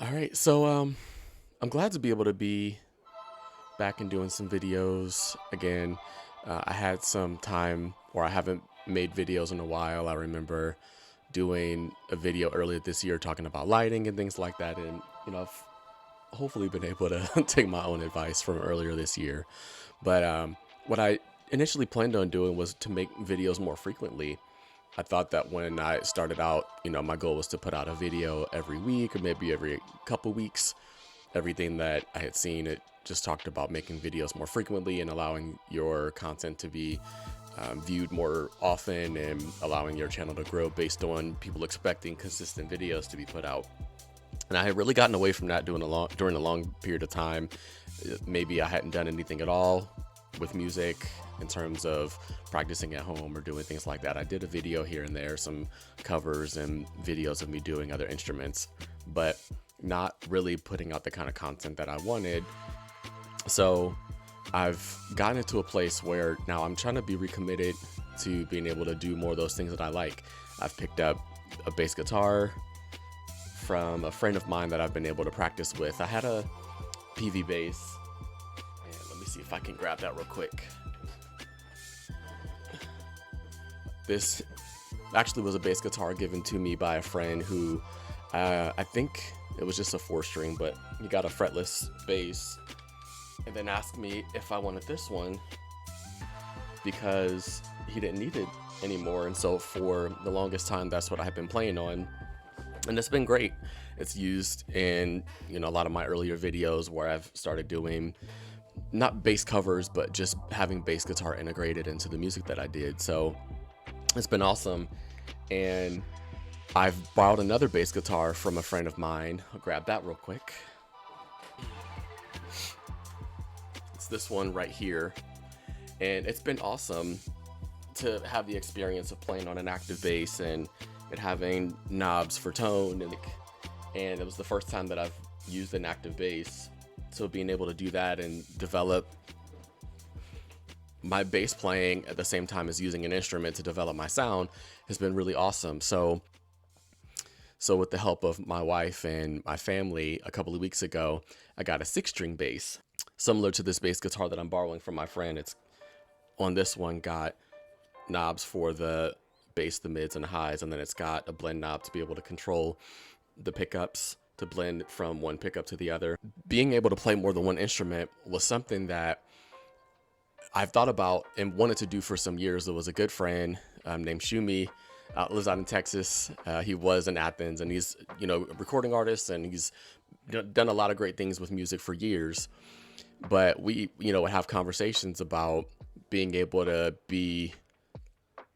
All right, I'm glad to be able to be back and doing some videos again. I had some time where I haven't made videos in a while. I remember doing a video earlier this year talking about lighting and things like that, and I've hopefully been able to take my own advice from earlier this year. But what I initially planned on doing was to make videos more frequently. I thought that when I started out, my goal was to put out a video every week or maybe every couple weeks. Everything that I had seen, it just talked about making videos more frequently and allowing your content to be viewed more often and allowing your channel to grow based on people expecting consistent videos to be put out. And I had really gotten away from that during a long period of time. Maybe I hadn't done anything at all with music in terms of practicing at home or doing things like that. I did a video here and there, some covers and videos of me doing other instruments, but not really putting out the kind of content that I wanted. So I've gotten into a place where now I'm trying to be recommitted to being able to do more of those things that I like. I've picked up a bass guitar from a friend of mine that I've been able to practice with. I had a PV bass, and let me see if I can grab that real quick. This actually was a bass guitar given to me by a friend who I think it was just a 4-string, but he got a fretless bass and then asked me if I wanted this one because he didn't need it anymore. And so for the longest time, that's what I have been playing on. And it's been great. It's used in, a lot of my earlier videos where I've started doing not bass covers, but just having bass guitar integrated into the music that I did. So it's been awesome. And I've borrowed another bass guitar from a friend of mine. I'll grab that real quick. It's this one right here. And it's been awesome to have the experience of playing on an active bass and it having knobs for tone. And it was the first time that I've used an active bass. So being able to do that and develop my bass playing at the same time as using an instrument to develop my sound has been really awesome. So with the help of my wife and my family, a couple of weeks ago, I got a 6-string bass, similar to this bass guitar that I'm borrowing from my friend. It's on this one got knobs for the bass, the mids, and the highs, and then it's got a blend knob to be able to control the pickups to blend from one pickup to the other. Being able to play more than one instrument was something that I've thought about and wanted to do for some years. There was a good friend named Shumi, lives out in Texas. He was in Athens, and he's a recording artist, and he's done a lot of great things with music for years. But we would have conversations about being able to be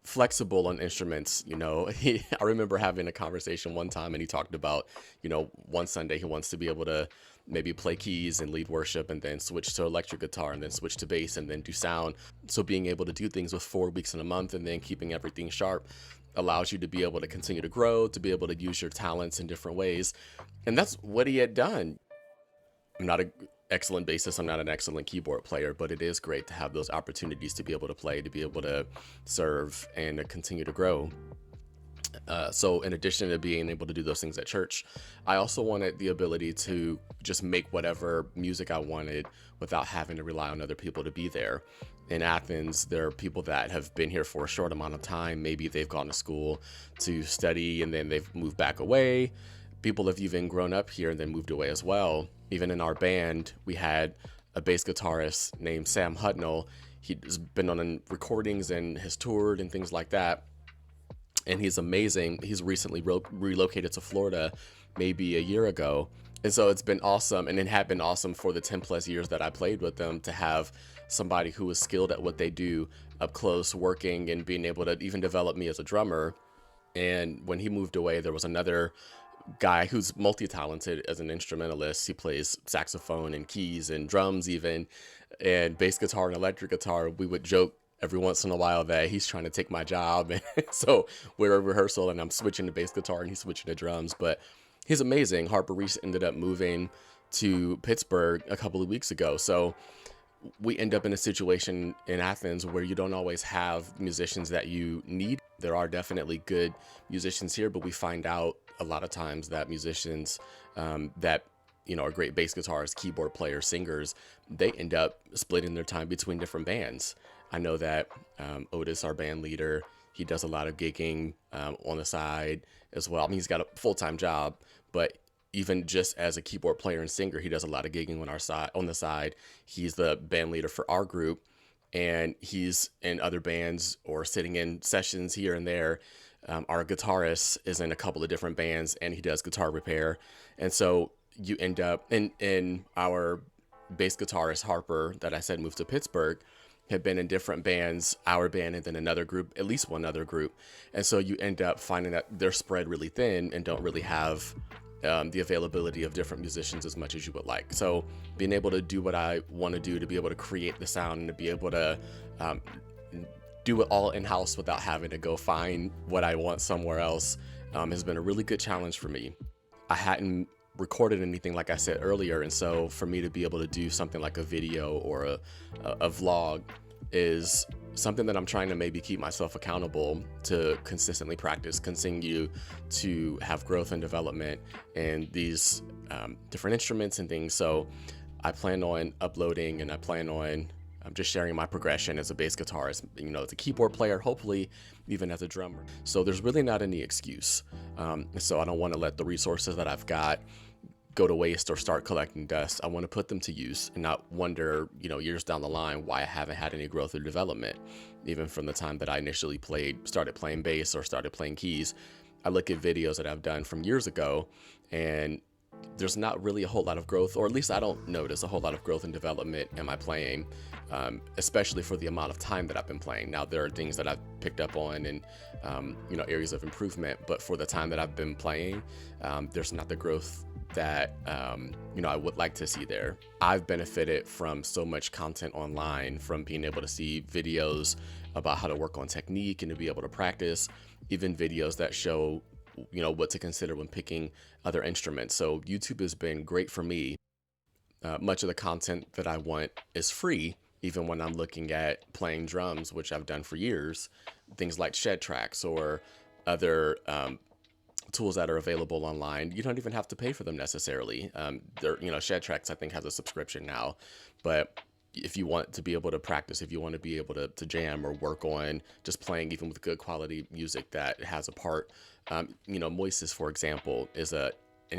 flexible on instruments. I remember having a conversation one time, and he talked about one Sunday he wants to be able to maybe play keys and lead worship and then switch to electric guitar and then switch to bass and then do sound. So being able to do things with 4 weeks in a month and then keeping everything sharp allows you to be able to continue to grow, to be able to use your talents in different ways. And that's what he had done. I'm not an excellent bassist, I'm not an excellent keyboard player, but it is great to have those opportunities to be able to play, to be able to serve, and to continue to grow. So in addition to being able to do those things at church, I also wanted the ability to just make whatever music I wanted without having to rely on other people to be there. In Athens, there are people that have been here for a short amount of time. Maybe they've gone to school to study and then they've moved back away. People have even grown up here and then moved away as well. Even in our band, we had a bass guitarist named Sam Hudnall. He's been on recordings and has toured and things like that. And he's amazing. He's recently relocated to Florida maybe a year ago. And so it's been awesome. And it had been awesome for the 10 plus years that I played with them to have somebody who is skilled at what they do up close, working and being able to even develop me as a drummer. And when he moved away, there was another guy who's multi-talented as an instrumentalist. He plays saxophone and keys and drums even, and bass guitar and electric guitar. We would joke every once in a while that he's trying to take my job. And so we're at rehearsal and I'm switching to bass guitar and he's switching to drums. But he's amazing. Harper Reese ended up moving to Pittsburgh a couple of weeks ago. So we end up in a situation in Athens where you don't always have musicians that you need. There are definitely good musicians here, but we find out a lot of times that musicians that are great bass guitarists, keyboard players, singers, they end up splitting their time between different bands. I know that Otis, our band leader, he does a lot of gigging on the side as well. I mean, he's got a full-time job, but even just as a keyboard player and singer, he does a lot of gigging on the side. He's the band leader for our group, and he's in other bands or sitting in sessions here and there. Our guitarist is in a couple of different bands, and he does guitar repair. And so you end up in our bass guitarist Harper, that I said moved to Pittsburgh, had been in different bands, our band and then another group, at least one other group. And so you end up finding that they're spread really thin and don't really have the availability of different musicians as much as you would like. So being able to do what I want to do, to be able to create the sound and to be able to do it all in-house without having to go find what I want somewhere else has been a really good challenge for me. I hadn't recorded anything, like I said earlier, and so for me to be able to do something like a video or a vlog is something that I'm trying to maybe keep myself accountable to consistently practice, continue to have growth and development in these different instruments and things. So I plan on uploading, and I plan on just sharing my progression as a bass guitarist, as a keyboard player, hopefully even as a drummer. So there's really not any excuse. So I don't want to let the resources that I've got go to waste or start collecting dust. I want to put them to use and not wonder, years down the line why I haven't had any growth or development, even from the time that I initially started playing bass or started playing keys. I look at videos that I've done from years ago, and there's not really a whole lot of growth, or at least I don't notice a whole lot of growth and development in my playing, especially for the amount of time that I've been playing. Now, there are things that I've picked up on and, areas of improvement, but for the time that I've been playing, there's not the growth that, I would like to see there. I've benefited from so much content online, from being able to see videos about how to work on technique and to be able to practice, even videos that show what to consider when picking other instruments. So YouTube has been great for me. Much of the content that I want is free, even when I'm looking at playing drums, which I've done for years. Things like shed tracks or other tools that are available online. You don't even have to pay for them necessarily. Shed tracks, I think, has a subscription now, but if you want to be able to practice, if you want to be able to jam or work on just playing even with good quality music that has a part, Moises, for example, is an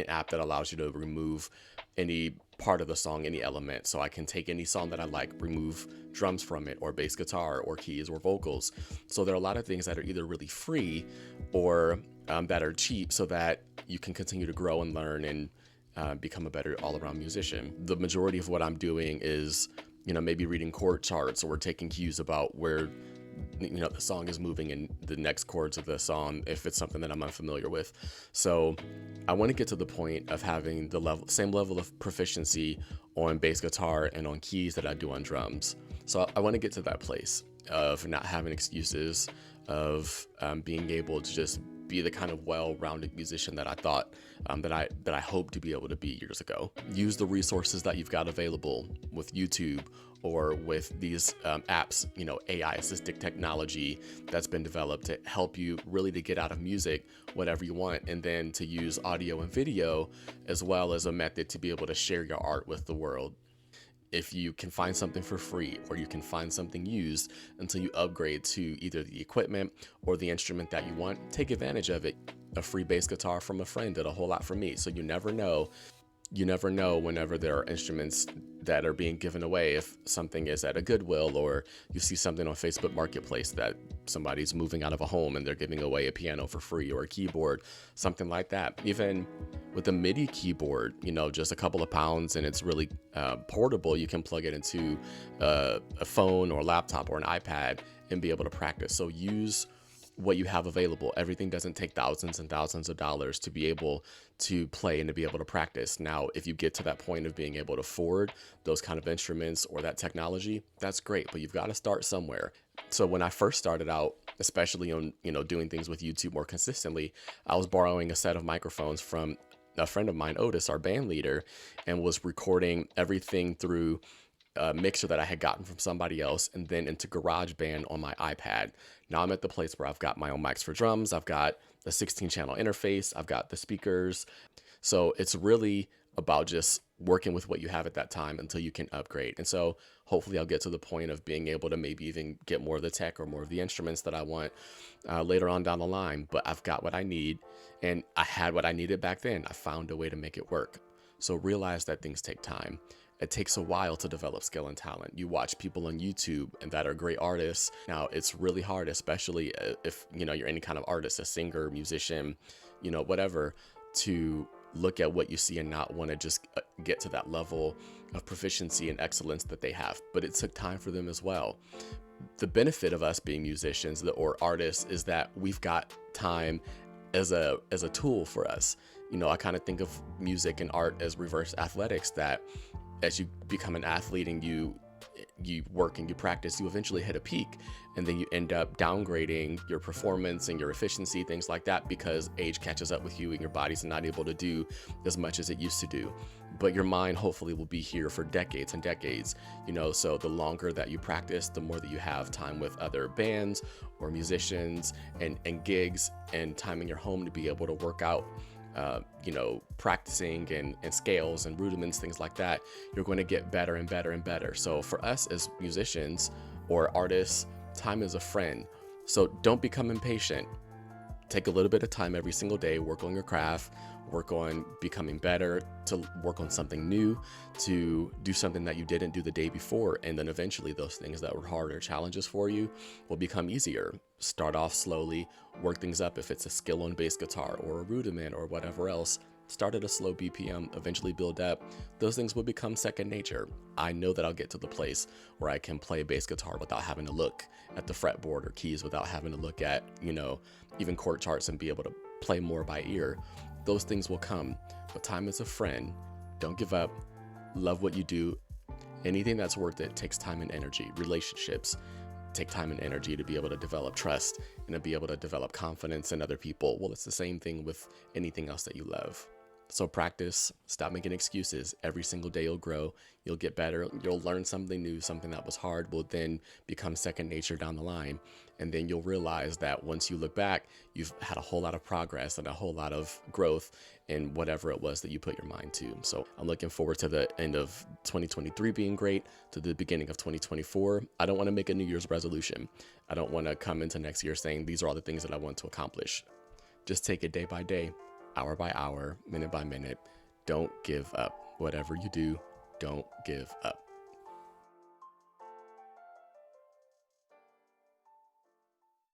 app that allows you to remove any part of the song, any element. So I can take any song that I like, remove drums from it, or bass guitar, or keys, or vocals. So there are a lot of things that are either really free or that are cheap, so that you can continue to grow and learn and become a better all-around musician. The majority of what I'm doing is maybe reading chord charts or taking cues about where the song is moving in the next chords of the song, if it's something that I'm unfamiliar with. So I want to get to the point of having the same level of proficiency on bass guitar and on keys that I do on drums. So I want to get to that place of not having excuses, of being able to just be the kind of well-rounded musician that I thought that I hoped to be able to be years ago. Use the resources that you've got available with YouTube or with these apps, AI assisted technology that's been developed to help you really to get out of music whatever you want, and then to use audio and video as well as a method to be able to share your art with the world. If you can find something for free, or you can find something used until you upgrade to either the equipment or the instrument that you want, take advantage of it. A free bass guitar from a friend did a whole lot for me. So you never know. You never know whenever there are instruments that are being given away, if something is at a Goodwill, or you see something on Facebook Marketplace that somebody's moving out of a home and they're giving away a piano for free, or a keyboard, something like that. Even with a MIDI keyboard, just a couple of pounds, and it's really portable. You can plug it into a phone or laptop or an iPad and be able to practice. So use what you have available. Everything doesn't take thousands and thousands of dollars to be able to play and to be able to practice. Now, if you get to that point of being able to afford those kind of instruments or that technology, that's great, but you've got to start somewhere. So when I first started out, especially on, doing things with YouTube more consistently, I was borrowing a set of microphones from a friend of mine, Otis, our band leader, and was recording everything through a mixer that I had gotten from somebody else, and then into GarageBand on my iPad. Now I'm at the place where I've got my own mics for drums. I've got a 16 channel interface. I've got the speakers. So it's really about just working with what you have at that time until you can upgrade. And so hopefully I'll get to the point of being able to maybe even get more of the tech or more of the instruments that I want later on down the line. But I've got what I need, and I had what I needed back then. I found a way to make it work. So realize that things take time. It takes a while to develop skill and talent. You watch people on YouTube and that are great artists. Now it's really hard, especially if you're any kind of artist, a singer, musician, whatever, to look at what you see and not want to just get to that level of proficiency and excellence that they have. But it took time for them as well. The benefit of us being musicians or artists is that we've got time as a tool for us. I kind of think of music and art as reverse athletics, that as you become an athlete and you work and you practice, you eventually hit a peak, and then you end up downgrading your performance and your efficiency, things like that, because age catches up with you and your body's not able to do as much as it used to do. But your mind hopefully will be here for decades and decades, so the longer that you practice, the more that you have time with other bands or musicians and gigs, and time in your home to be able to work out practicing and scales and rudiments, things like that. You're going to get better and better and better. So for us as musicians or artists, time is a friend. So don't become impatient. Take a little bit of time every single day, work on your craft, work on becoming better, to work on something new, to do something that you didn't do the day before. And then eventually those things that were harder challenges for you will become easier. Start off slowly, work things up. If it's a skill on bass guitar or a rudiment or whatever else, start at a slow BPM, eventually build up. Those things will become second nature. I know that I'll get to the place where I can play bass guitar without having to look at the fretboard or keys, without having to look at, even chord charts, and be able to play more by ear. Those things will come, but time is a friend. Don't give up. Love what you do. Anything that's worth it takes time and energy. Relationships take time and energy to be able to develop trust and to be able to develop confidence in other people. Well, it's the same thing with anything else that you love. So practice, stop making excuses. Every single day you'll grow, you'll get better, you'll learn something new. Something that was hard will then become second nature down the line. And then you'll realize that once you look back, you've had a whole lot of progress and a whole lot of growth in whatever it was that you put your mind to. So I'm looking forward to the end of 2023 being great, to the beginning of 2024. I don't want to make a New Year's resolution. I don't want to come into next year saying these are all the things that I want to accomplish. Just take it day by day, hour by hour, minute by minute. Don't give up. Whatever you do, don't give up.